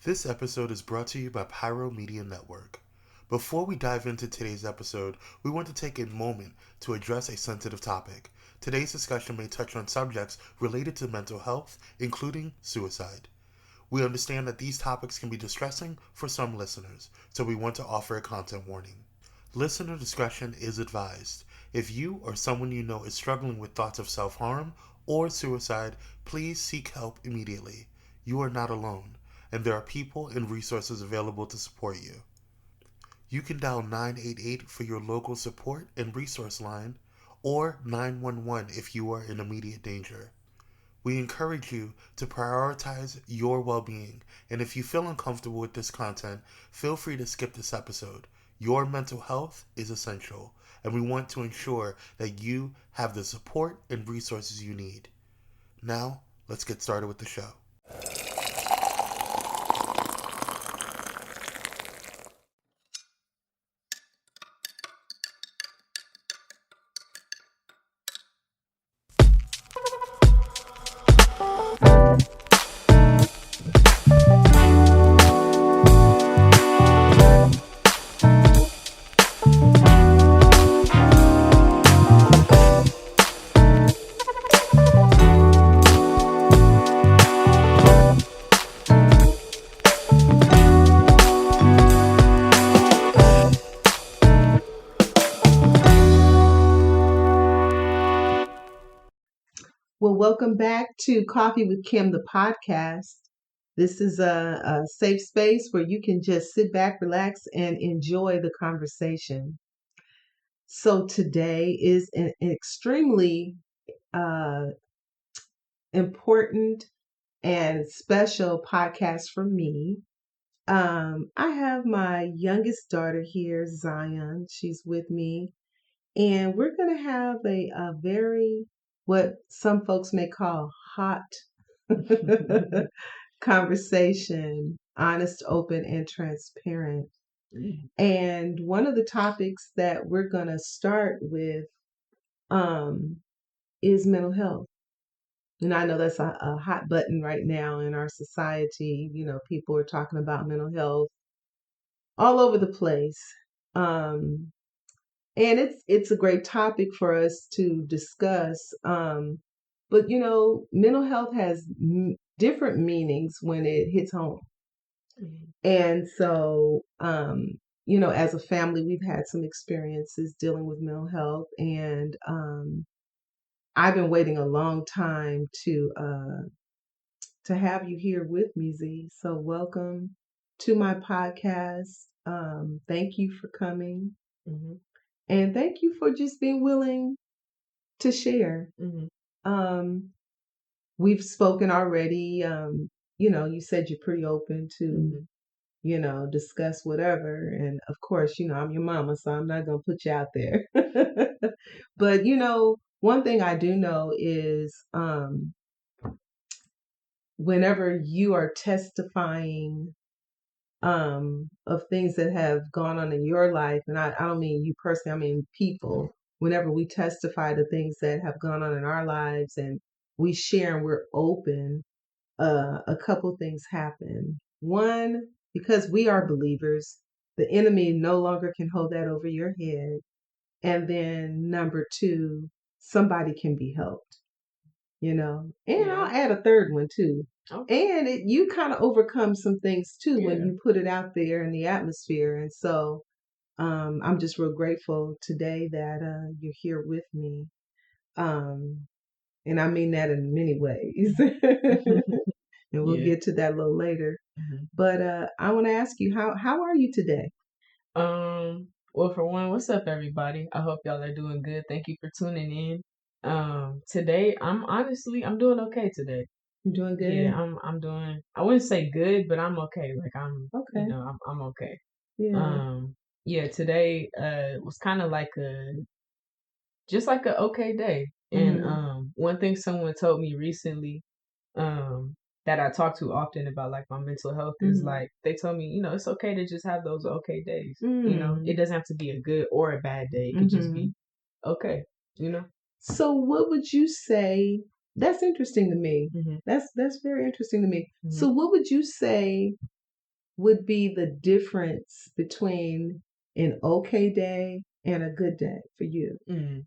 This episode is brought to you by Pyro Media Network. Before we dive into today's episode, we want to take a moment to address a sensitive topic. Today's discussion may touch on subjects related to mental health, including suicide. We understand that these topics can be distressing for some listeners, so we want to offer a content warning. Listener discretion is advised. If you or someone you know is struggling with thoughts of self-harm or suicide, please seek help immediately. You are not alone, and there are people and resources available to support you. You can dial 988 for your local support and resource line, or 911 if you are in immediate danger. We encourage you to prioritize your well-being, and if you feel uncomfortable with this content, feel free to skip this episode. Your mental health is essential, and we want to ensure that you have the support and resources you need. Now, let's get started with the show. Well, welcome back to Coffee with Kim, the podcast. This is a safe space where you can just sit back, relax, and enjoy the conversation. So today is an extremely uh, important and special podcast for me. I have my youngest daughter here, Zion. She's with me, and we're going to have a very, what some folks may call hot conversation, honest, open, and transparent. And one of the topics that we're going to start with um, is mental health. And I know that's a hot button right now in our society. You know, people are talking about mental health all over the place. Um, and it's a great topic for us to discuss. But you know, mental health has different meanings when it hits home. And so, you know, as a family, we've had some experiences dealing with mental health, and I've been waiting a long time to have you here with me, Z. So welcome to my podcast. Thank you for coming, and thank you for just being willing to share. Um, we've spoken already. You know, you said you're pretty open to you know, discuss whatever. And of course, you know, I'm your mama, so I'm not going to put you out there. But, you know, one thing I do know is whenever you are testifying of things that have gone on in your life, and I don't mean you personally, I mean people, whenever we testify to things that have gone on in our lives and we share and we're open, a couple things happen. One, because we are believers, the enemy no longer can hold that over your head. And then number two, somebody can be helped, you know. And I'll add a third one too. Okay. And you kind of overcome some things too when you put it out there in the atmosphere. And so I'm just real grateful today that you're here with me. And I mean that in many ways. And we'll get to that a little later. But I want to ask you, how are you today? Well, for one, what's up, everybody? I hope y'all are doing good. Thank you for tuning in. Today, I'm doing okay today. You doing good? Yeah, I'm doing. I wouldn't say good, but I'm okay. Like Okay. you know, I'm okay. Yeah. Yeah. Today, was kind of like just like a okay day. And one thing someone told me recently, that I talk to often about like my mental health is like they told me, you know, it's okay to just have those okay days. You know, it doesn't have to be a good or a bad day. It could just be okay, you know. So what would you say? That's interesting to me. That's very interesting to me. So what would you say would be the difference between an okay day and a good day for you? Mm.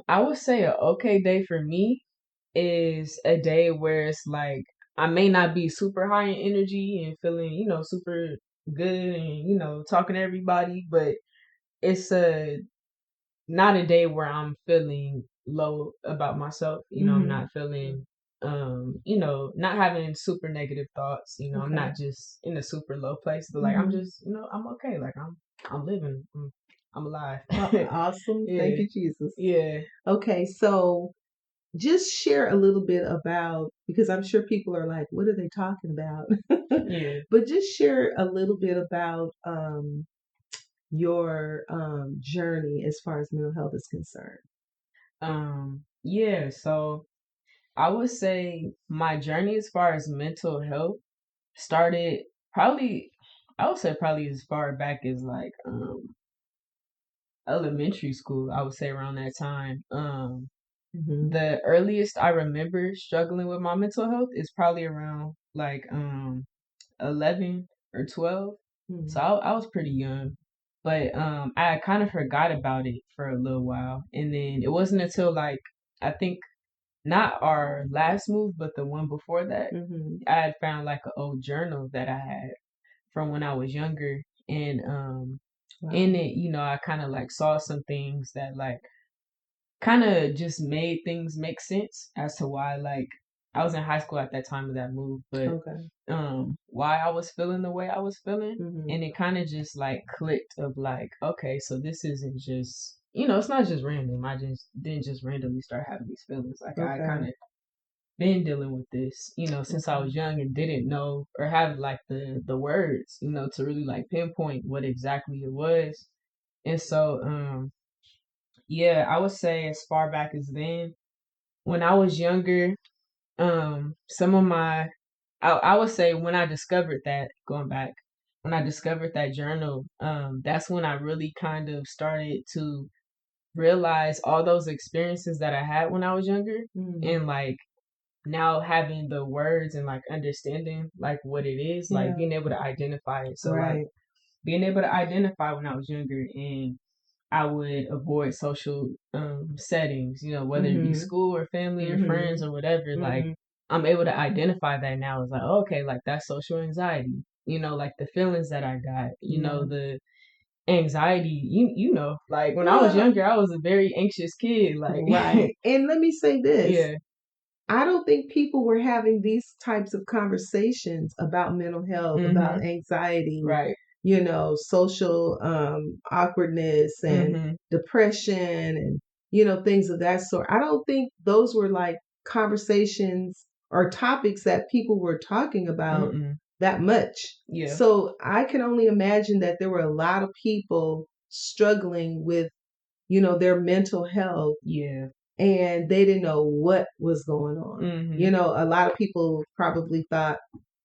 I would say a okay day for me is a day where it's like I may not be super high in energy and feeling, super good and, talking to everybody, but it's not a day where I'm feeling low about myself. I'm Mm-hmm. not feeling not having super negative thoughts. I'm Okay. not just in a super low place, but like I'm Mm-hmm. just, I'm okay. Like I'm living. I'm alive. Awesome. Thank Yeah. you, Jesus. Yeah. Okay, so just share a little bit about, because I'm sure people are like, what are they talking about? Yeah. But just share a little bit about your journey as far as mental health is concerned. Yeah, so I would say my journey as far as mental health started probably I would say probably as far back as like elementary school. I would say around that time. Mm-hmm. The earliest I remember struggling with my mental health is probably around like 11 or 12. So Mm-hmm. I was pretty young. But I kind of forgot about it for a little while. And then it wasn't until like I think not our last move, but the one before that, Mm-hmm. I had found like an old journal that I had from when I was younger. And Wow. in it, I kind of like saw some things that like kind of just made things make sense as to why like I was in high school at that time of that move, but Okay. why I was feeling the way I was feeling, Mm-hmm. and it kind of just like clicked of like, okay, so this isn't just, it's not just random. I just didn't just randomly start having these feelings. Like I Okay. kind of been dealing with this, since I Okay. was young and didn't know or have like the words, to really like pinpoint what exactly it was. And so yeah, I would say as far back as then, when I was younger, some of my I would say when I discovered that, going back, when I discovered that journal, that's when I really kind of started to realize all those experiences that I had when I was younger, Mm-hmm. and like now having the words and like understanding like what it is, like Yeah. being able to identify it. So like Right. being able to identify when I was younger, and I would avoid social settings, whether it be Mm-hmm. school or family or Mm-hmm. friends or whatever. Like Mm-hmm. I'm able to identify that now as like, okay, like that's social anxiety. Like the feelings that I got, Yeah. the anxiety, like when I was Well, younger, I was a very anxious kid. Like right. And let me say this. yeah. I don't think people were having these types of conversations about mental health, about Mhm. anxiety, Right. social awkwardness and Mhm. depression and, things of that sort. I don't think those were like conversations or topics that people were talking about Mm-mm. that much. Yeah. So I can only imagine that there were a lot of people struggling with, their mental health Yeah. and they didn't know what was going on. Mhm. A lot of people probably thought,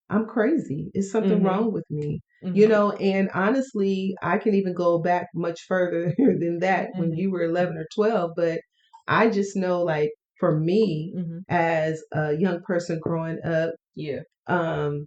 I'm crazy. Is something Mhm. wrong with me? Mhm. And honestly, I can even go back much further than that when Mhm. you were 11 or 12. But I just know, like, for me, Mhm. as a young person growing up, Yeah. um,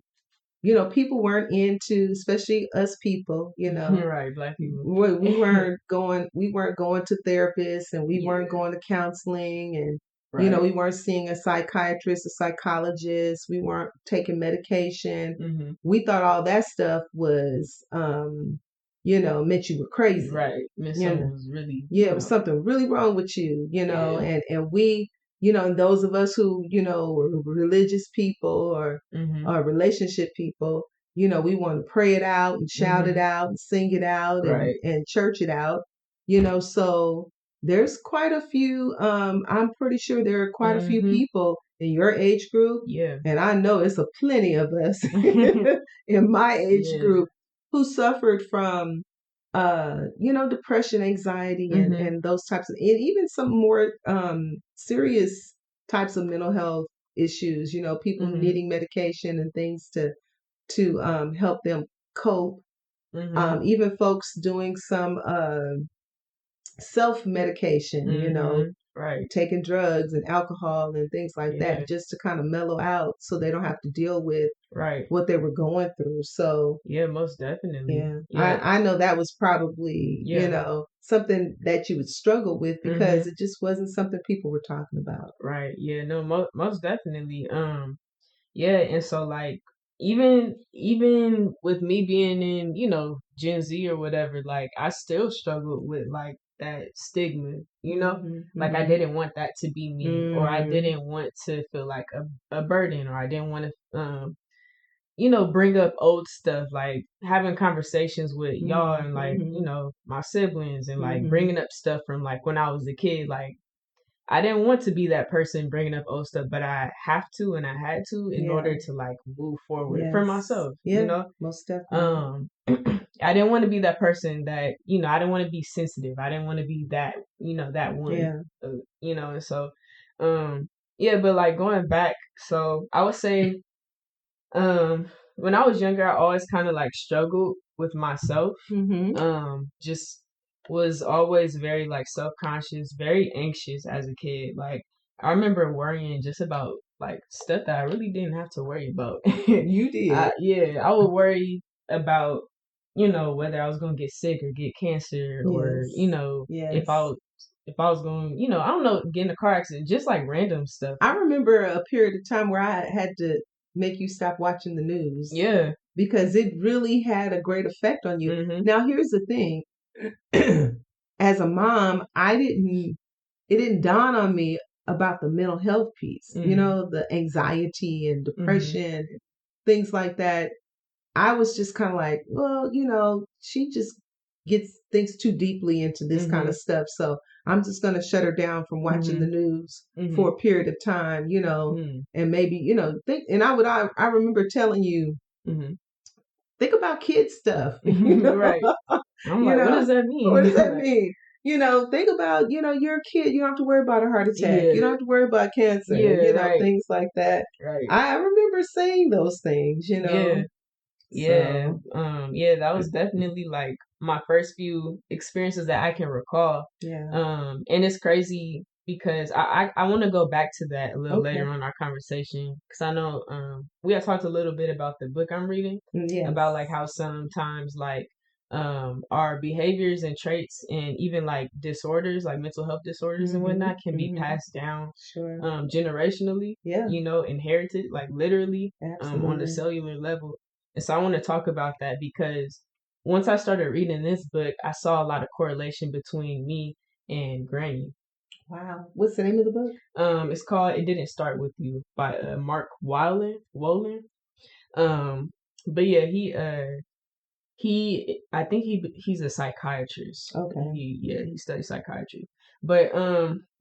people weren't into, especially us people, Right. Black people. we weren't going to therapists and we weren't Yeah. going to counseling and Right. we weren't seeing a psychiatrist, a psychologist, we weren't taking medication. Mhm. We thought all that stuff was meant you were crazy. Right. Miss you Something know was really, yeah, it was something really wrong with you, yeah. and we, and those of us who, were religious people Mhm. or relationship people, we want to pray it out and shout it Mhm. out and sing it out and Right. church it out, so there's quite a few, I'm pretty sure there are quite a few Mhm. people in your age group, Yeah. and I know it's a plenty of us in my age Yeah. group who suffered from depression, anxiety, and Mhm. those types of, and even some more serious types of mental health issues. People Mhm. needing medication and things to help them cope. Mhm. Even folks doing some self medication. Mhm. Right. taking drugs and alcohol and things like that just to kind of mellow out so they don't have to deal with what they were going through. So yeah, most definitely. Yeah. I know that was probably, you know, something that you would struggle with because it just wasn't something people were talking about. Right. Yeah, no, most definitely. Yeah, and so like even with me being in, you know, Gen Z or whatever, like I still struggled with like that stigma, you know? Like I didn't want that to be me, or I didn't want to feel like a burden, or I didn't want to you know, bring up old stuff, like having conversations with y'all and like, you know, my siblings and like bringing up stuff from like when I was a kid. Like I didn't want to be that person bringing up old stuff, but I have to and I had to in order to like move forward for myself, you know? Most definitely. I didn't want to be that person that, you know, I didn't want to be sensitive. I didn't want to be that, you know, that one, you know, and so, yeah, but like going back, so I would say, when I was younger, I always kind of like struggled with myself. Just was always very like self-conscious, very anxious as a kid. Like I remember worrying just about like stuff that I really didn't have to worry about. You did? Yeah, I would worry about, you know, whether I was gonna get sick or get cancer, or you know, if I was going, you know, I don't know, get in a car accident, just like random stuff. I remember a period of time where I had to make you stop watching the news. Yeah. Because it really had a great effect on you. Now, here's the thing. As a mom, it didn't dawn on me about the mental health piece, you know, the anxiety and depression, things like that. I was just kind of like, well, you know, she just thinks too deeply into this kind of stuff. So I'm just going to shut her down from watching the news for a period of time, you know, and maybe, you know, and I remember telling you, think about kids stuff. You know? Right. I'm like, what does that mean? What does that mean? You know, think about, you know, you're a kid. You don't have to worry about a heart attack. You don't have to worry about cancer. You know, things like that. Right. I remember saying those things, you know. Yeah. Yeah, that was definitely like my first few experiences that I can recall. And it's crazy because I want to go back to that a little later on in our conversation, because I know we had talked a little bit about the book I'm reading, about like how sometimes like our behaviors and traits and even like disorders, like mental health disorders and whatnot, can be passed down generationally, you know, inherited, like literally on the cellular level. And so I want to talk about that because once I started reading this book, I saw a lot of correlation between me and Granny. Wow. What's the name of the book? It's called It Didn't Start With You by Mark Wolin. But yeah, I think he's a psychiatrist. Okay. He studies psychiatry. But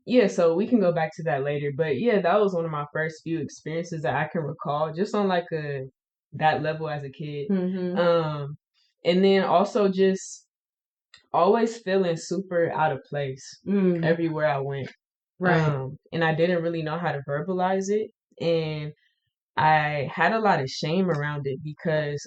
yeah, so we can go back to that later. But yeah, that was one of my first few experiences that I can recall, just on like that level as a kid. And then also just always feeling super out of place everywhere I went. Right. And I didn't really know how to verbalize it. And I had a lot of shame around it because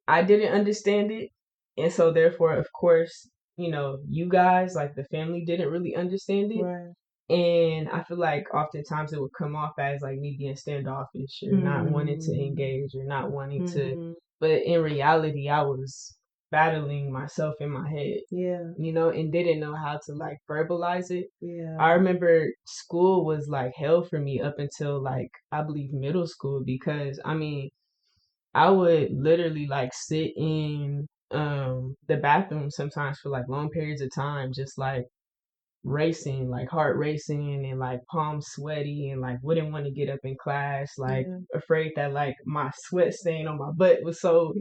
I didn't understand it. And so therefore, of course, you know, you guys, like the family, didn't really understand it. Right. And I feel like oftentimes it would come off as like me being standoffish or not wanting to engage or not wanting to. But in reality, I was battling myself in my head, you know, and didn't know how to like verbalize it. I remember school was like hell for me up until like, I believe middle school, because I mean, I would literally like sit in the bathroom sometimes for like long periods of time, just like racing, like heart racing and like palms sweaty, and like wouldn't want to get up in class, like afraid that like my sweat stain on my butt was so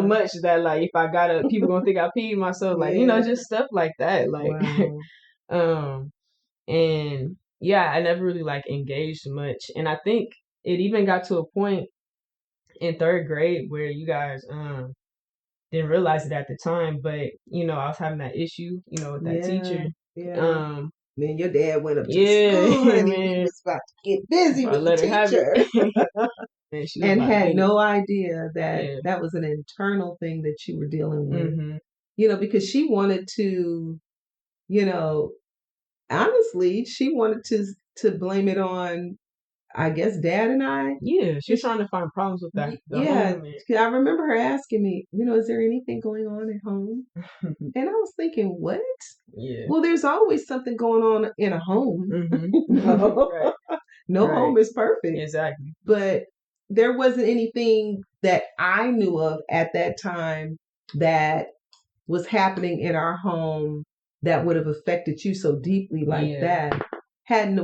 much that like if I got up, people gonna think I peed myself, like you know, just stuff like that, like and yeah, I never really like engaged much. And I think it even got to a point in third grade where you guys didn't realize it at the time, but you know, I was having that issue, you know, with that teacher. Man, your dad went up to school and he was about to get busy with the teacher. And had no idea that that was an internal thing that you were dealing with. because she wanted to, you know, honestly, she wanted to blame it on, I guess, Dad and I. Yeah, she's trying to find problems with the Yeah, home. I remember her asking me, is there anything going on at home? And I was thinking, what? Yeah. Well, there's always something going on in a home. Right. No Right. home is perfect. Exactly. But there wasn't anything that I knew of at that time that was happening in our home that would have affected you so deeply like that.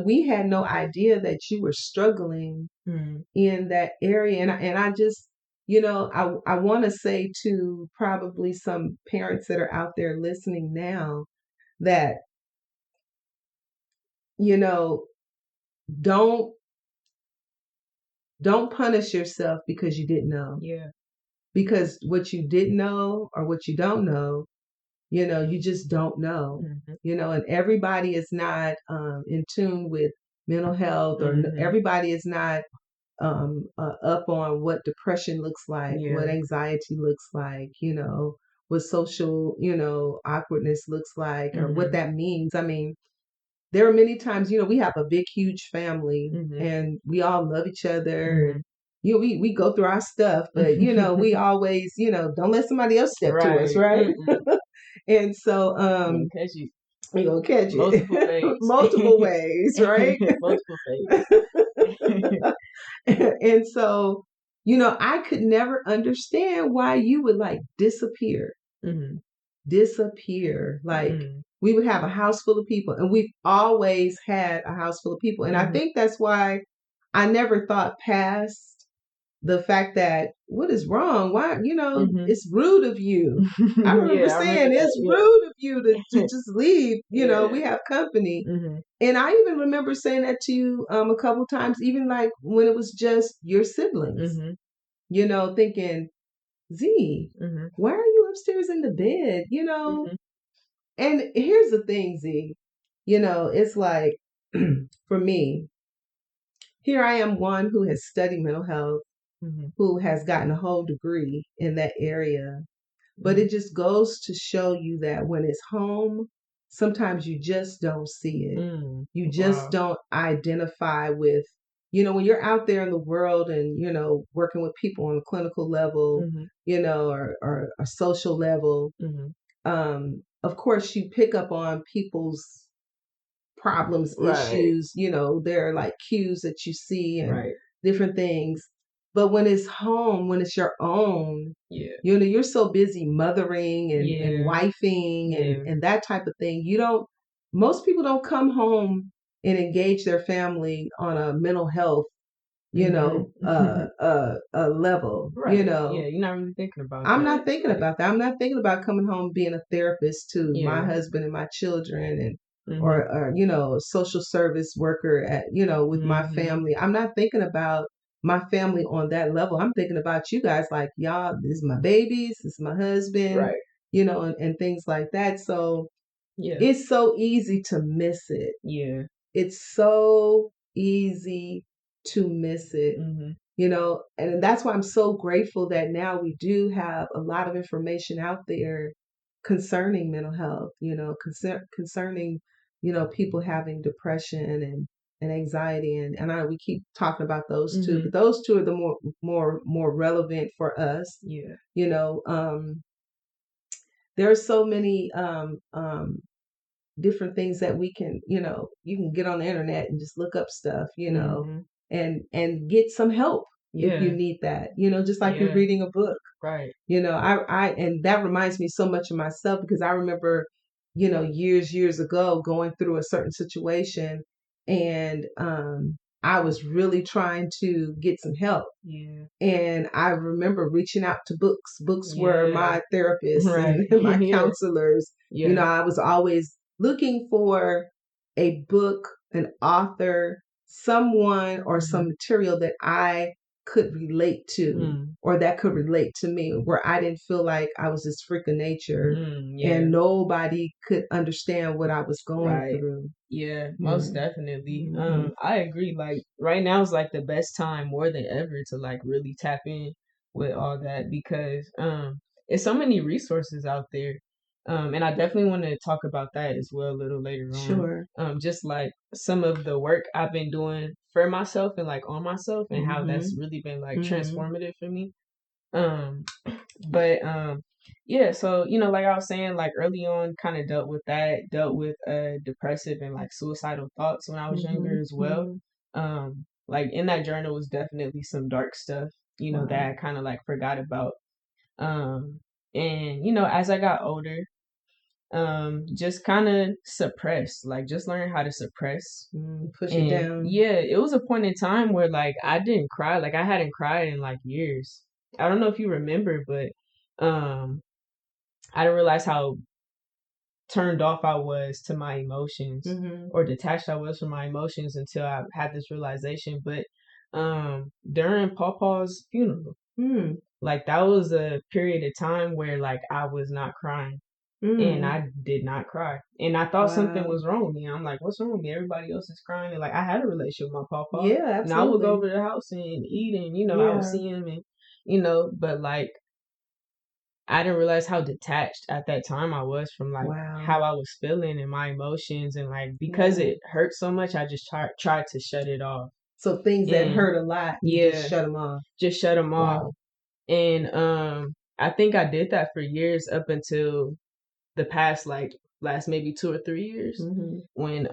We had no idea that you were struggling in that area. And I just, I want to say to probably some parents that are out there listening now that, don't punish yourself because you didn't know. Yeah. Because what you didn't know or what you don't know, you just don't know. And everybody is not in tune with mental health, or everybody is not up on what depression looks like, what anxiety looks like, what social, awkwardness looks like, or what that means. I mean, there are many times, we have a big, huge family and we all love each other. And, we go through our stuff, but, we always, don't let somebody else step to us, right? And so, we're going to catch it. Multiple ways, right? Multiple ways. And so, I could never understand why you would like disappear. Disappear. Like, we would have a house full of people, and we've always had a house full of people. And I think that's why I never thought past the fact that, what is wrong? Why, it's rude of you. I remember saying it's rude of you to just leave. We have company. And I even remember saying that to you a couple times, even like when it was just your siblings, thinking, Z, why are you upstairs in the bed? And here's the thing, Z, it's like, for me, here I am, one who has studied mental health, who has gotten a whole degree in that area. But it just goes to show you that when it's home, sometimes you just don't see it. You just don't identify with, when you're out there in the world and, working with people on a clinical level, or a social level. Of course, you pick up on people's problems, issues, there are like cues that you see and different things. But when it's home, when it's your own, you're so busy mothering and wifing and that type of thing. Most people don't come home and engage their family on a mental health, a level, Yeah, you're not really thinking about I'm that. not thinking about that. I'm not thinking about coming home being a therapist to my husband and my children, and or social service worker at with my family. I'm not thinking about my family on that level. I'm thinking about you guys, like, y'all, this is my babies, this is my husband, and things like that. So it's so easy to miss it. It's so easy to miss it. And that's why I'm so grateful that now we do have a lot of information out there concerning mental health, concerning, people having depression and anxiety. And we keep talking about those two, but those two are the more relevant for us. There are so many different things that we can, you can get on the internet and just look up stuff, and get some help if you need that, just like you're reading a book. And that reminds me so much of myself, because I remember, years ago going through a certain situation, and I was really trying to get some help. And I remember reaching out to books. Books were my therapists and my counselors. I was always looking for a book, an author, someone or some material that I could relate to, or that could relate to me, where I didn't feel like I was this freak of nature and nobody could understand what I was going through. Most definitely. I agree. Like, right now is like the best time more than ever to like really tap in with all that, because it's so many resources out there. And I definitely want to talk about that as well a little later on. Sure. Just like some of the work I've been doing for myself and like on myself, and how that's really been like transformative for me. But yeah, so like I was saying, like early on, kind of dealt with depressive and like suicidal thoughts when I was younger as well. Like in that journal was definitely some dark stuff, Wow. that I kind of like forgot about. And as I got older, just kind of suppressed, like just learning how to suppress, push it down. Yeah, it was a point in time where like I didn't cry, like I hadn't cried in like years. I don't know if you remember, but I didn't realize how turned off I was to my emotions, or detached I was from my emotions, until I had this realization. But during Pawpaw's funeral, like that was a period of time where like I was not crying. And I did not cry. And I thought something was wrong with me. I'm like, what's wrong with me? Everybody else is crying. And like, I had a relationship with my papa. Yeah, absolutely. And I would go over to the house and eat, and I would see him, and but like, I didn't realize how detached at that time I was from like how I was feeling and my emotions. And like, because it hurt so much, I just tried to shut it off. So things that hurt a lot, just shut them off. Just shut them off. And I think I did that for years, up until the past last maybe 2 or 3 years, when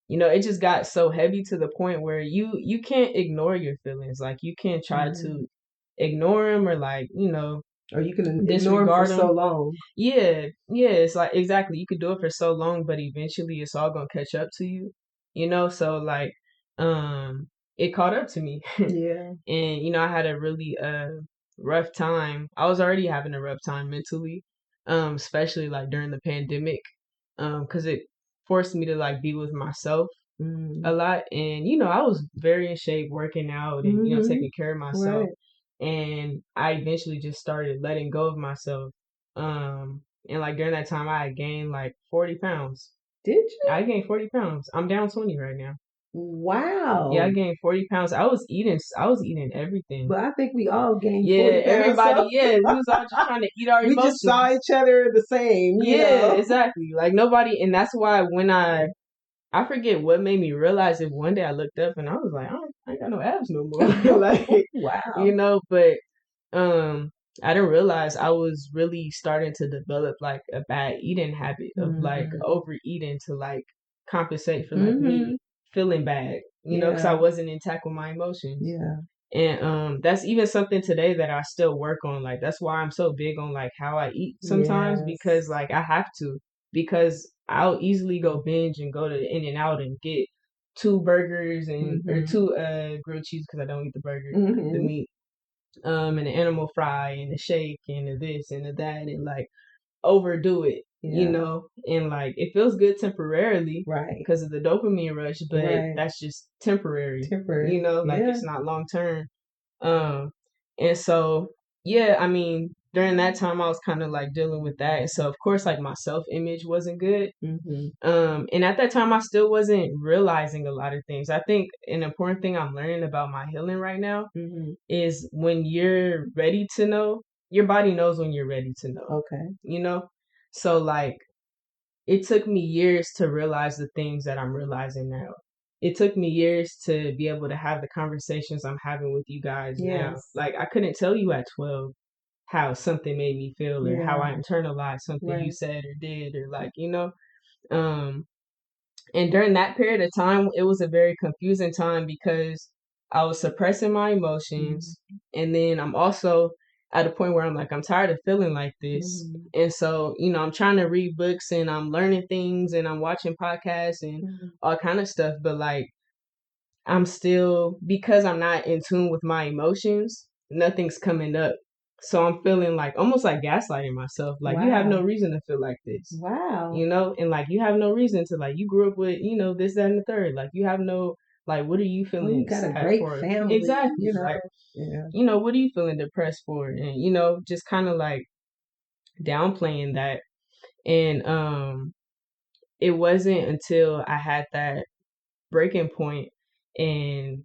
it just got so heavy to the point where you can't ignore your feelings. Like you can't try to ignore them, or like or you can disregard them for so long. Yeah, it's like, exactly, you could do it for so long, but eventually it's all gonna catch up to you, so like it caught up to me. Yeah. And I had a really rough time. I was already having a rough time mentally, especially like during the pandemic, because it forced me to like be with myself a lot. And I was very in shape, working out, and taking care of myself. Right. And I eventually just started letting go of myself. And like during that time, I had gained like 40 pounds. Did you? I gained 40 pounds. I'm down 20 right now. Wow. Yeah, I gained 40 pounds. I was eating everything. But I think we all gained 40 pounds. Everybody, we was all just trying to eat our emotions. We just saw each other the same. Exactly. Like nobody, and that's why when I forget what made me realize it. One day I looked up and I was like, I ain't got no abs no more. Like, wow. But I didn't realize I was really starting to develop like a bad eating habit of like overeating to like compensate for like me feeling bad, because I wasn't intact with my emotions. Yeah. And that's even something today that I still work on. Like that's why I'm so big on like how I eat sometimes, because like I have to, because I'll easily go binge and go to In-N-Out and get 2 burgers and or 2 grilled cheese, because I don't eat the burger, the meat, and an animal fry and a shake and a this and a that, and like overdo it, and like it feels good temporarily, right, because of the dopamine rush, but that's just temporary, like it's not long term. And so I mean, during that time I was kind of like dealing with that, and so of course like my self-image wasn't good. And at that time I still wasn't realizing a lot of things. I think an important thing I'm learning about my healing right now is when you're ready to know, your body knows when you're ready to know. Okay. So like it took me years to realize the things that I'm realizing now. It took me years to be able to have the conversations I'm having with you guys now. Like I couldn't tell you at 12 how something made me feel, or how I internalized something you said or did, or like, and during that period of time, it was a very confusing time, because I was suppressing my emotions. And then I'm also at a point where I'm like, I'm tired of feeling like this. And so, I'm trying to read books and I'm learning things and I'm watching podcasts and all kind of stuff. But like, I'm still, because I'm not in tune with my emotions, nothing's coming up. So I'm feeling like almost like gaslighting myself. Like, you have no reason to feel like this. And like, you have no reason to, like, you grew up with, this, that, and the third. Like, you have no, like, what are you feeling? You got a great family. Exactly. Like, what are you feeling depressed for? And, just kind of like downplaying that. And it wasn't until I had that breaking point, and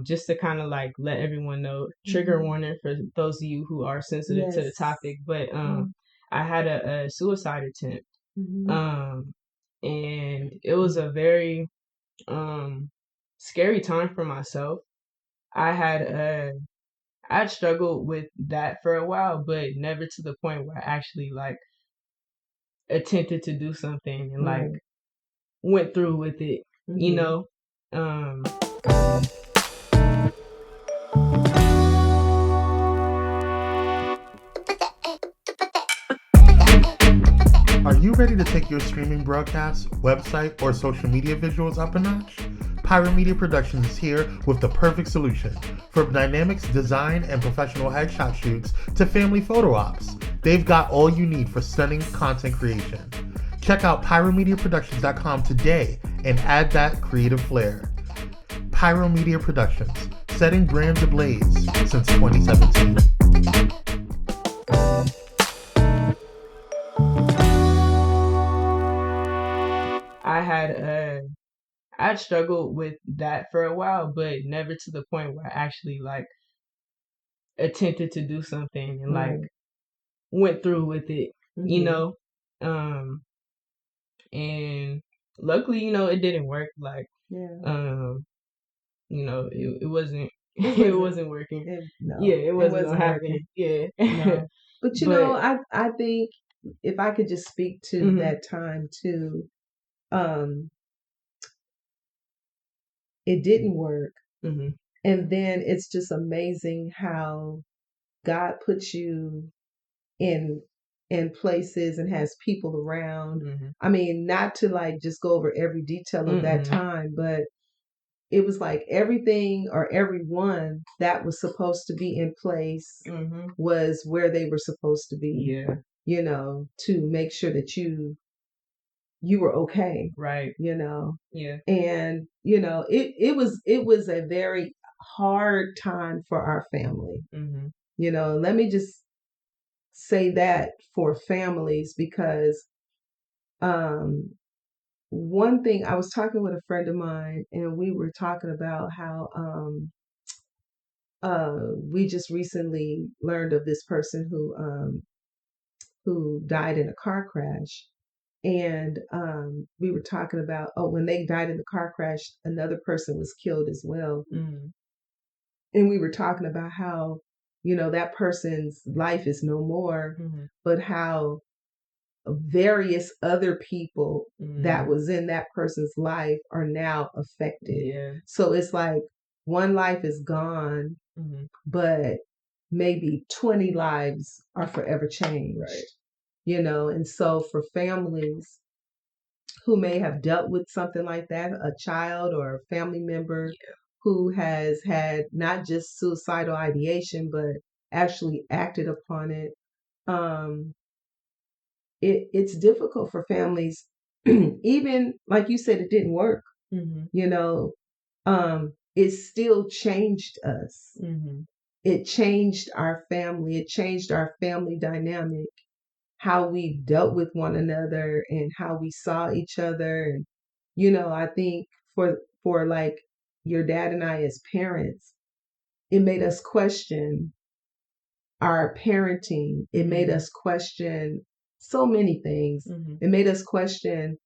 just to kind of like let everyone know, trigger warning for those of you who are sensitive to the topic, but I had a suicide attempt. Mm-hmm. And it was a very scary time for myself. I had I'd struggled with that for a while, but never to the point where I actually like attempted to do something and like Right. went through with it, you Mm-hmm. know. Um Are you ready to take your streaming broadcast, website, or social media visuals up a notch? Pyro Media Productions is here with the perfect solution. From dynamics, design, and professional headshot shoots to family photo ops, they've got all you need for stunning content creation. Check out pyromediaproductions.com today and add that creative flair. Pyro Media Productions, setting brands ablaze since 2017. I had I'd struggled with that for a while, but never to the point where I actually like attempted to do something and like Right. went through with it, you Mm-hmm. know. And luckily, it didn't work. Like, Yeah. it wasn't It it wasn't. wasn't working. No. Yeah, it wasn't gonna working. happen. Yeah. No. But But I think if I could just speak to mhm, that time too, um, it didn't work. mhm, And then it's just amazing how God puts you in places and has people around. mhm, I mean, not to like just go over every detail of that mhm, time, but it was like everything or everyone that was supposed to be in place mhm. was where they were supposed to be, Yeah, to make sure that you were okay, right. you know. Yeah. And it was a very hard time for our family. Mhm, Let me just say that for families because um one thing, I was talking with a friend of mine and we were talking about how we just recently learned of this person who died in a car crash. And we were talking about, oh, when they died in the car crash, another person was killed as well. mhm, And we were talking about how, that person's life is no more, mhm, but how various other people that mhm. was in that person's life are now affected. Yeah. So it's like one life is gone, Mhm. but maybe 20 lives are forever changed. Right. And so for families who may have dealt with something like that, a child or a family member who has had not just suicidal ideation, but actually acted upon it, um, it's difficult for families. Even like you said, it didn't work. Mhm, It still changed us. mhm. It changed our family. It changed our family dynamic, how we dealt with one another and how we saw each other. And I think for like your dad and I as parents, it made us question our parenting. It made Mhm, us question so many things. mhm. It made us question,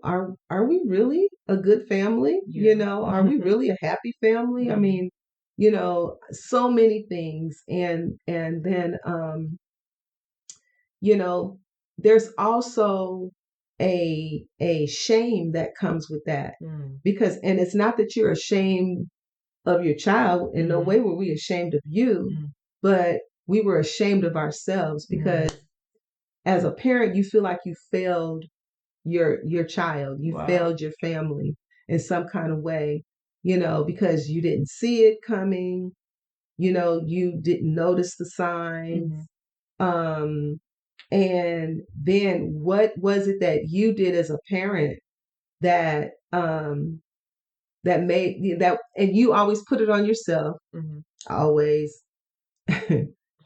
are we really a good family? Yeah. Are we really a happy family? I Mhm. mean, so many things. And then you know, there's also a shame that comes with that. Mm. Because and it's not that you're ashamed of your child. In no Mhm, way were we ashamed of you, mhm, but we were ashamed of ourselves mhm. because as a parent you feel like you failed your child, you Wow. failed your family in some kind of way, because you didn't see it coming, you didn't notice the signs. Mhm, um and then what was it that you did as a parent that that made that, and you always put it on yourself, mhm. always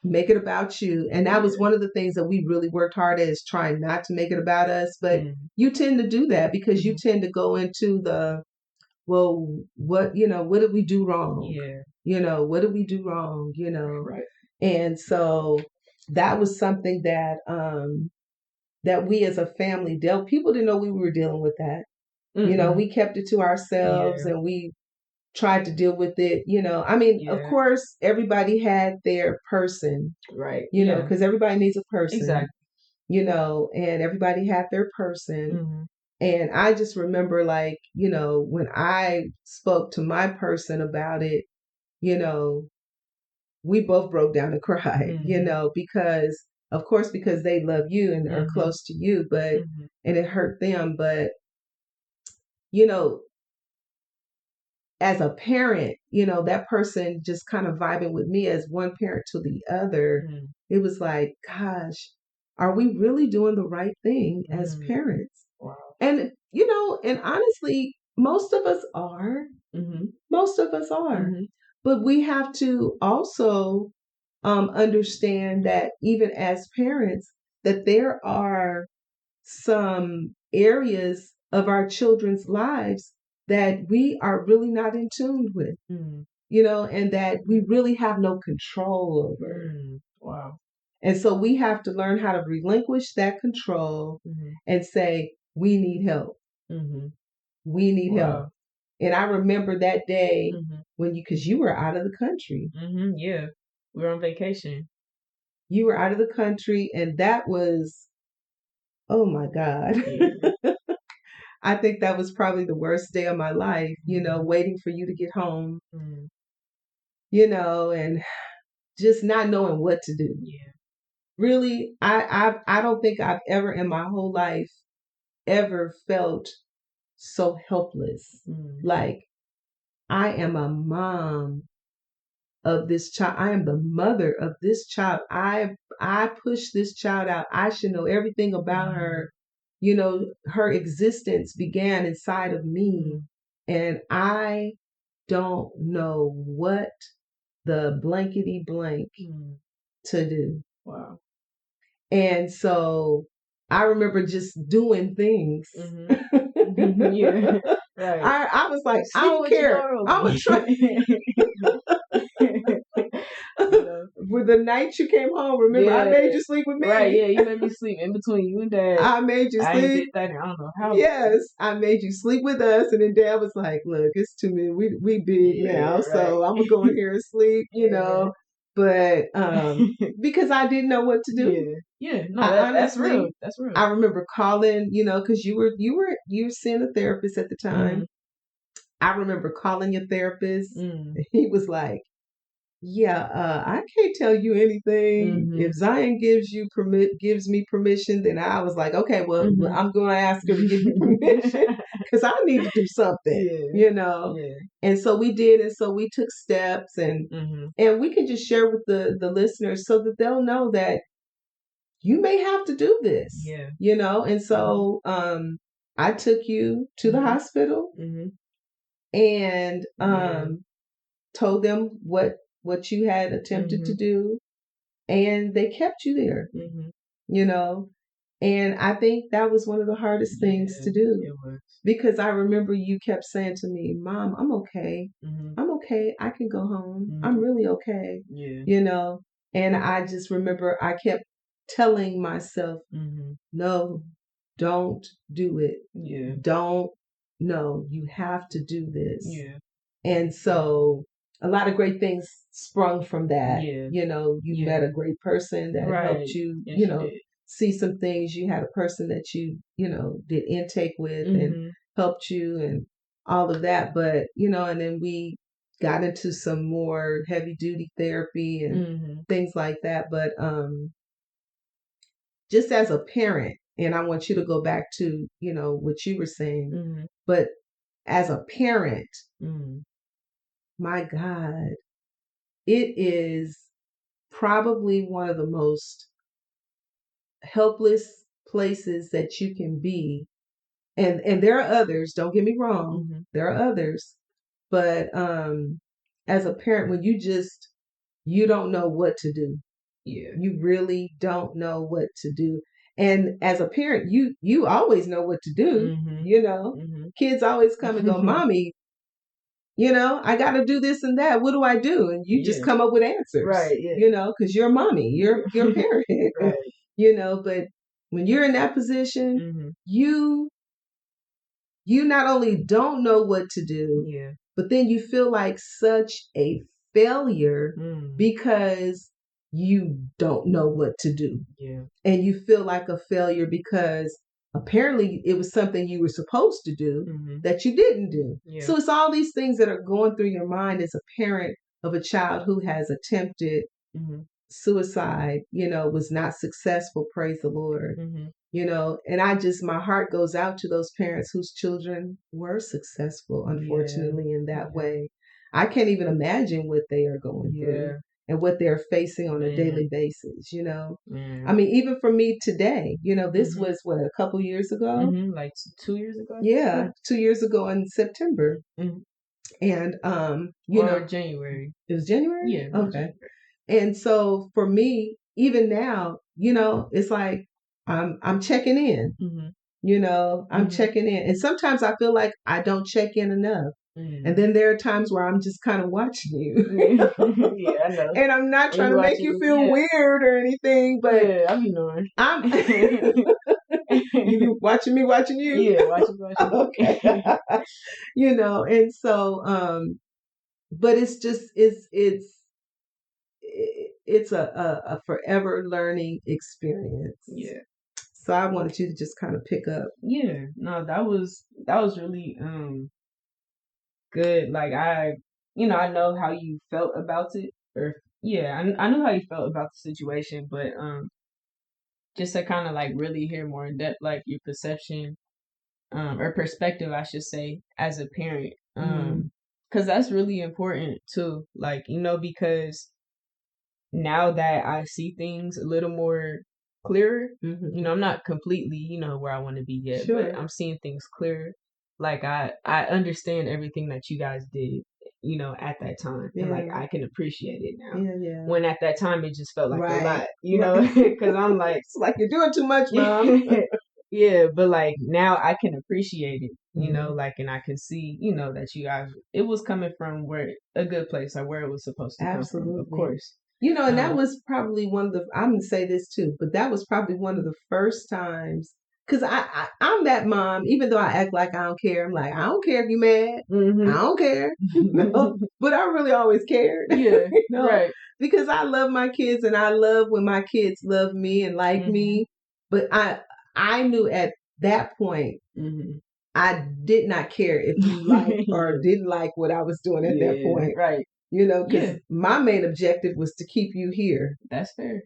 make it about you. And that was Yeah. one of the things that we really worked hard at, is trying not to make it about us. But Mhm, you tend to do that because you mhm. tend to go into the, well, what did we do wrong? Yeah. What did we do wrong? Right. And so that was something that that we as a family dealt. People didn't know we were dealing with that. Mm-mm. We kept it to ourselves, Yeah. and we tried to deal with it. I mean, of Yeah. course, everybody had their person, Right. because everybody needs a person, Exactly. and everybody had their person. Mm-hmm. And I just remember, like, when I spoke to my person about it, we both broke down and cried, Mm-hmm. because, of course, because they love you and are Mm-hmm. close to you, but, Mm-hmm. and it hurt them. But, you know, as a parent, that person just kind of vibing with me as one parent to the other, Mm-hmm. it was like, gosh, are we really doing the right thing as Mm-hmm. parents? Wow. And, and honestly, most of us are. Mm-hmm. Most of us are. Mm-hmm. But we have to also understand that even as parents, that there are some areas of our children's lives that we are really not in tune with, Mm-hmm. and that we really have no control over. Mm-hmm. Wow. And so we have to learn how to relinquish that control Mm-hmm. and say, we need help. Mm-hmm. We need help. Wow. And I remember that day Mm-hmm. because you were out of the country. Mm-hmm. Yeah. We were on vacation. You were out of the country, and that was, oh my God. Yeah. I think that was probably the worst day of my life, Mm-hmm. waiting for you to get home, Mm-hmm. and just not knowing what to do. Yeah. Really, I don't think I've ever in my whole life ever felt so helpless. Mm-hmm. Like, I am a mom of this child. I am the mother of this child. I pushed this child out. I should know everything about her. Her existence began inside of me, and I don't know what the blankety blank Mm-hmm. to do. Wow. And so I remember just doing things. Mm-hmm. Yeah. Right. I was like, I Sleep don't with your care. door I'm open. a try. With the night you came home, remember, I made you sleep with me. Right, yeah, you made me sleep in between you and Dad. I made you I ain't sleep. did that in I don't know how long. Yes, I made you sleep with us, and then Dad was like, "Look, it's too many. We big now, so I'm gonna go in here and sleep." But because I didn't know what to do. Yeah. No, that's honestly, real. That's real. I remember calling, because you were seeing a therapist at the time. I remember calling your therapist. He was like, yeah, I can't tell you anything. If Zion gives me permission, then I was like, okay, well, I'm going to ask her to give you permission because I need to do something, Yeah. And so we did, and so we took steps, and we can just share with the listeners so that they'll know that you may have to do this, And so I took you to the hospital and told them what you had attempted to do, and they kept you there, and I think that was one of the hardest things to do, because I remember you kept saying to me, Mom, I'm okay. I'm okay. I can go home. I'm really okay. And I just remember I kept telling myself, no, don't do it. Don't, no, you have to do this. And so a lot of great things sprung from that. You met a great person that helped you, see some things. You had a person that you did intake with and helped you and all of that. But, and then we got into some more heavy duty therapy and things like that. But just as a parent, and I want you to go back to, what you were saying, but as a parent, my God, it is probably one of the most helpless places that you can be. And there are others, don't get me wrong. There are others. But as a parent, when you don't know what to do. You really don't know what to do. And as a parent, you always know what to do. Kids always come and go, Mommy, I got to do this and that. What do I do? And you just come up with answers, right? Yeah. Because you're mommy, you're parent, right. But when you're in that position, Mm-hmm. you not only don't know what to do, yeah, but then you feel like such a failure because you don't know what to do. Yeah. And you feel like a failure because apparently it was something you were supposed to do that you didn't do. Yeah. So it's all these things that are going through your mind as a parent of a child who has attempted suicide, was not successful, praise the Lord. And my heart goes out to those parents whose children were successmesual, unfortunately, in that way. I can't even imagine what they are going through and what they're facing on a daily basis, I mean, even for me today, this was what, a couple years ago? Like 2 years ago? Yeah, 2 years ago in September. And, January. It was January? Yeah. Okay. January. And so for me, even now, it's like I'm checking in. I'm checking in. And sometimes I feel like I don't check in enough. And then there are times where I'm just kind of watching you. Yeah, I know. And I'm not trying to make you feel weird or anything, but I'm knowing. You watching me watching you? Yeah, watching. Okay. And so but it's just it's a forever learning experience. Yeah. So I wanted you to just kind of pick up. Yeah. No, that was really good. Like I know how you felt about it, or I know how you felt about the situation, but just to kind of like really hear more in depth, like your perception, or perspective, I should say, as a parent, because that's really important too. Like because now that I see things a little more clearer, I'm not completely where I want to be yet, but I'm seeing things clearer. Like I understand everything that you guys did, at that time, and like I can appreciate it now. Yeah. When at that time it just felt like a lot, because I'm like, it's like you're doing too much, Mom. Yeah, but like now I can appreciate it, like, and I can see, that you guys, it was coming from a good place, or where it was supposed to come from, of course. And that was probably one of the, I'm going to say this too, but that was probably one of the first times, because I'm that mom, even though I act like I don't care. I'm like, I don't care if you're mad. I don't care. But I really always cared. Yeah, right. Because I love my kids, and I love when my kids love me and like me. But I knew at that point, I did not care if you liked or didn't like what I was doing at that point. Right. Because my main objective was to keep you here. That's fair.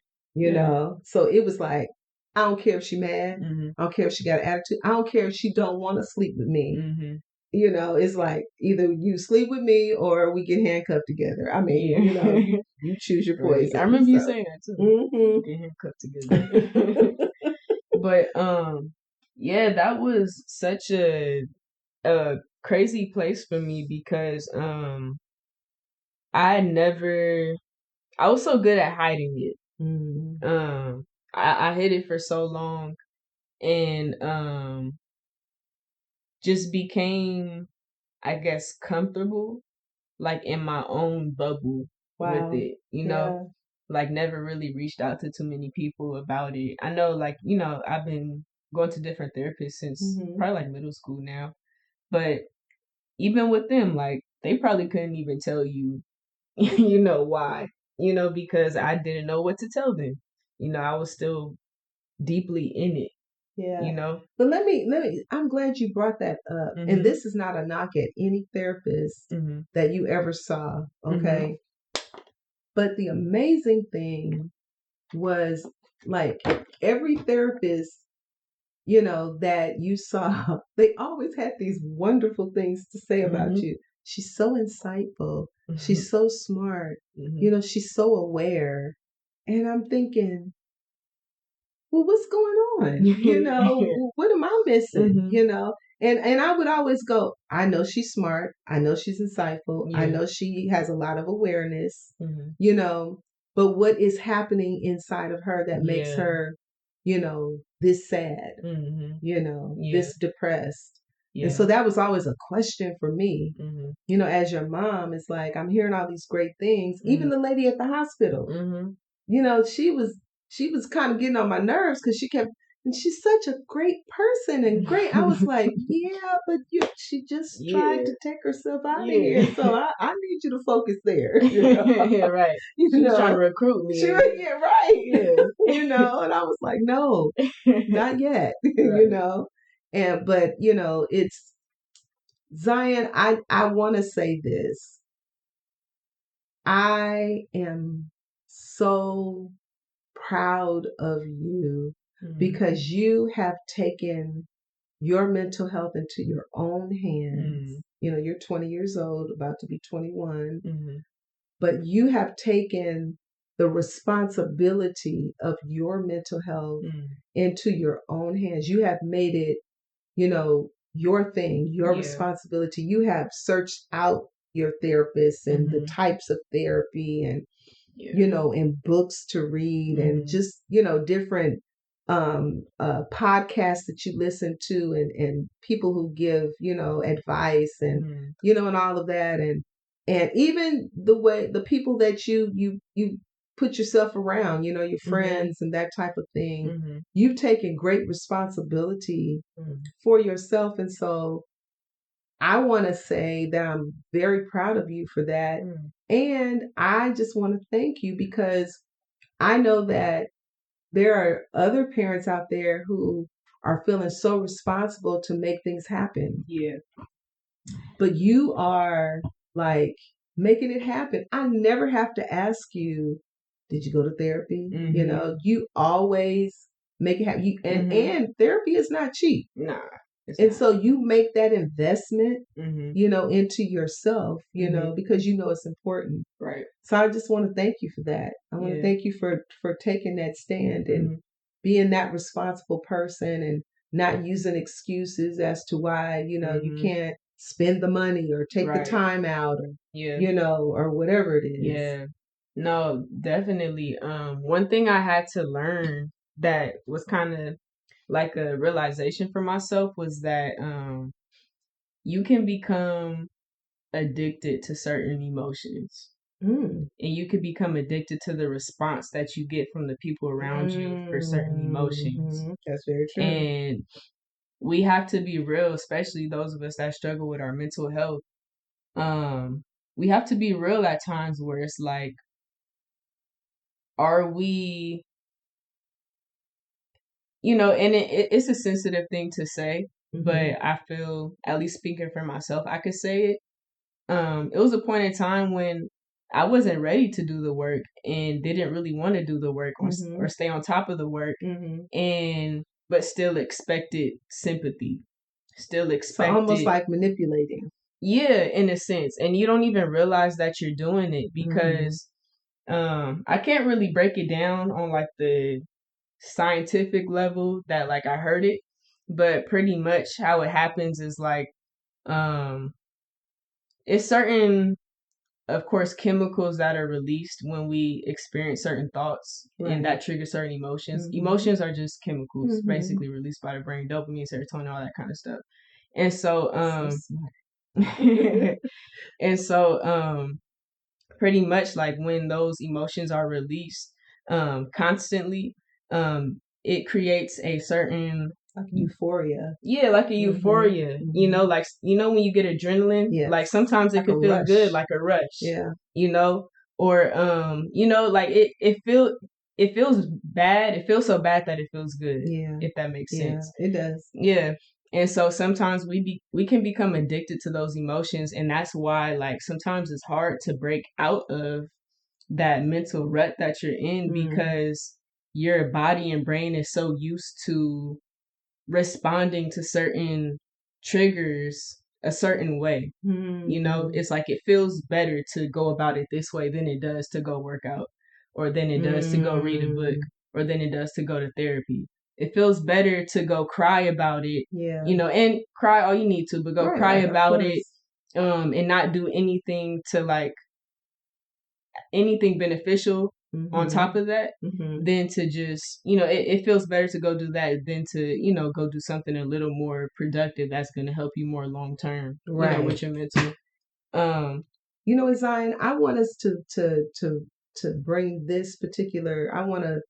So it was like, I don't care if she mad. I don't care if she got an attitude. I don't care if she don't want to sleep with me. It's like either you sleep with me or we get handcuffed together. I mean, you choose your poison. Right. I remember you saying that too. Get handcuffed together. But that was such a crazy place for me, because I was so good at hiding it. I hid it for so long, and just became, I guess, comfortable, like in my own bubble with it, like never really reached out to too many people about it. I know, like, I've been going to different therapists since probably like middle school now, but even with them, like, they probably couldn't even tell you, why, because I didn't know what to tell them. I was still deeply in it. Yeah. But let me, I'm glad you brought that up. And this is not a knock at any therapist that you ever saw. Okay. But the amazing thing was, like, every therapist, that you saw, they always had these wonderful things to say about you. She's so insightful. She's so smart. She's so aware. And I'm thinking, well, what's going on? What am I missing? And I would always go, I know she's smart. I know she's insightful. I know she has a lot of awareness, but what is happening inside of her that makes her, this sad, this depressed? Yeah. And so that was always a question for me. Mm-hmm. You know, as your mom, it's like I'm hearing all these great things. Even the lady at the hospital, you know, she was kind of getting on my nerves because she kept, and she's such a great person and great. I was like, yeah, but she just tried to take herself out of here. So I need you to focus there. You know? Yeah, right. She was trying to recruit me. Yeah, right. Yeah. You know, and I was like, no, not yet. Right. You know, but you know, it's Zion. I want to say this. I am so proud of you because you have taken your mental health into your own hands. You know, you're 20 years old, about to be 21, but you have taken the responsibility of your mental health into your own hands. You have made it, you know, your thing, your responsibility. You have searched out your therapist and the types of therapy and you know, and books to read and just, you know, different podcasts that you listen to and people who give, you know, advice and, you know, and all of that. And even the way the people that you put yourself around, you know, your friends and that type of thing, you've taken great responsibility for yourself. And so I want to say that I'm very proud of you for that. And I just want to thank you because I know that there are other parents out there who are feeling so responsible to make things happen. Yeah. But you are like making it happen. I never have to ask you, did you go to therapy? You know, you always make it happen. And therapy is not cheap. Nah. And so you make that investment, you know, into yourself, you know, because you know it's important. Right. So I just want to thank you for that. I want to thank you for taking that stand and being that responsible person and not using excuses as to why, you know, you can't spend the money or take the time out or, you know, or whatever it is. Yeah. No, definitely. One thing I had to learn that was kind of like a realization for myself was that you can become addicted to certain emotions. And you could become addicted to the response that you get from the people around you for certain emotions. That's very true. And we have to be real, especially those of us that struggle with our mental health. We have to be real at times where it's like, are we, you know, and it's a sensitive thing to say, but I feel, at least speaking for myself, I could say it. It was a point in time when I wasn't ready to do the work and didn't really want to do the work or stay on top of the work, but still expected sympathy, still expected. So almost like manipulating. Yeah, in a sense. And you don't even realize that you're doing it because I can't really break it down on like the scientific level that like I heard it, but pretty much how it happens is like it's certain, of course, chemicals that are released when we experience certain thoughts and that trigger certain emotions. Emotions are just chemicals basically released by the brain, dopamine, serotonin, all that kind of stuff. And so and so pretty much like when those emotions are released constantly, it creates a certain like euphoria. Yeah, like a euphoria. You know, like, you know, when you get adrenaline, like sometimes it could feel good, like a rush. Yeah. You know, or you know, like it feels bad. It feels so bad that it feels good. Yeah. If that makes sense. It does. Yeah. And so sometimes we can become addicted to those emotions, and that's why like sometimes it's hard to break out of that mental rut that you're in because your body and brain is so used to responding to certain triggers a certain way. You know, it's like it feels better to go about it this way than it does to go work out, or than it does to go read a book, or than it does to go to therapy. It feels better to go cry about it, you know, and cry all you need to, but go cry about it and not do anything to like anything beneficial on top of that, Mm-hmm. than to just, it feels better to go do that than to, go do something a little more productive that's going to help you more long term, Right. with your mental. Zion, I want us to bring this particular. I want to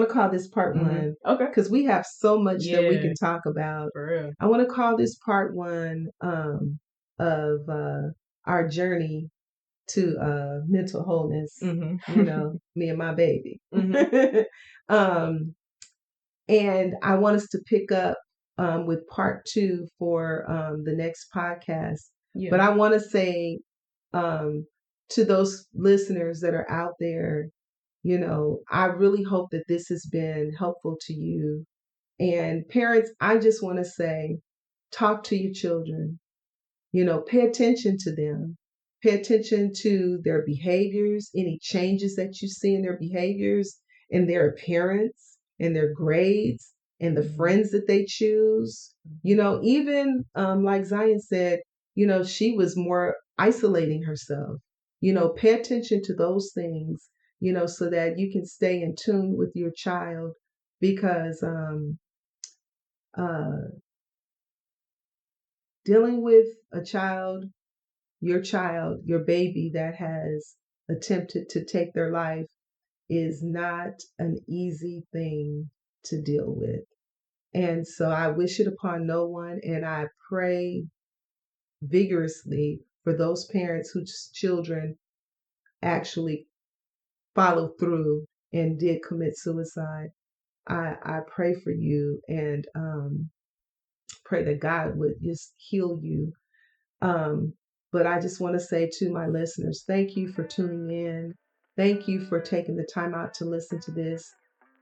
call this part one. Okay. Because we have so much that we can talk about. For real. I want to call this part one of our journey to mental wholeness. Me and my baby. And I want us to pick up with part 2 for the next podcast. Yeah. But I want to say to those listeners that are out there, I really hope that this has been helpful to you. And parents, I just want to say, talk to your children. Pay attention to them. Pay attention to their behaviors, any changes that you see in their behaviors, in their appearance, in their grades, and the friends that they choose. Even like Zion said, she was more isolating herself. Pay attention to those things, so that you can stay in tune with your child, because dealing with a child, your baby that has attempted to take their life, is not an easy thing to deal with. And so I wish it upon no one, and I pray vigorously for those parents whose children actually followed through and did commit suicide. I pray for you, and pray that God would just heal you. But I just want to say to my listeners, thank you for tuning in. Thank you for taking the time out to listen to this.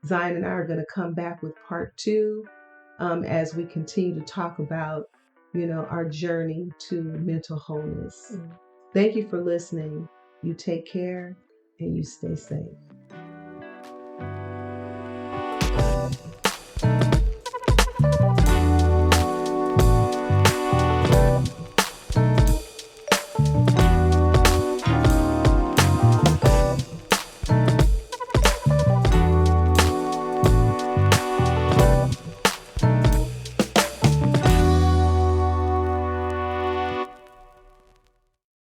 Zion and I are going to come back with part 2 as we continue to talk about, our journey to mental wholeness. Thank you for listening. You take care and you stay safe.